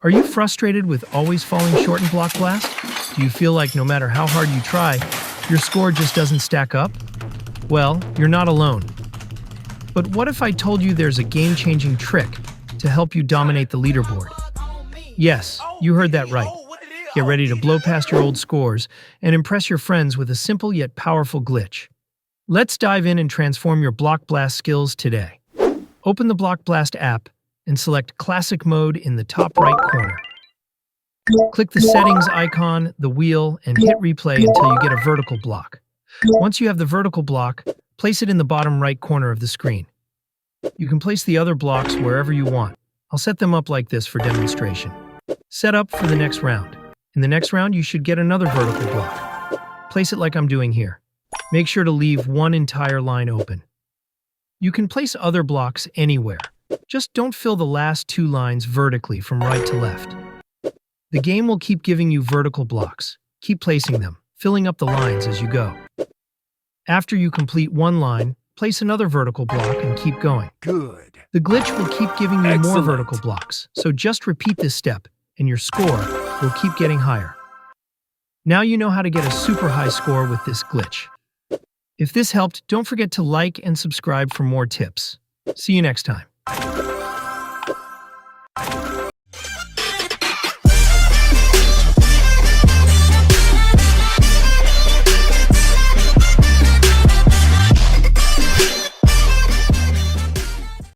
Are you frustrated with always falling short in Block Blast? Do you feel like no matter how hard you try, your score just doesn't stack up? Well, you're not alone. But what if I told you there's a game-changing trick to help you dominate the leaderboard? Yes, you heard that right. Get ready to blow past your old scores and impress your friends with a simple yet powerful glitch. Let's dive in and transform your Block Blast skills today. Open the Block Blast app and select Classic Mode in the top right corner. Click the settings icon, the wheel, and hit replay until you get a vertical block. Once you have the vertical block, place it in the bottom right corner of the screen. You can place the other blocks wherever you want. I'll set them up like this for demonstration. Set up for the next round. In the next round, you should get another vertical block. Place it like I'm doing here. Make sure to leave one entire line open. You can place other blocks anywhere. Just don't fill the last two lines vertically from right to left. The game will keep giving you vertical blocks. Keep placing them, filling up the lines as you go. After you complete one line, place another vertical block and keep going. Good. The glitch will keep giving you more Excellent. vertical blocks, so just repeat this step, and your score will keep getting higher. Now you know how to get a super high score with this glitch. If this helped, don't forget to like and subscribe for more tips. See you next time.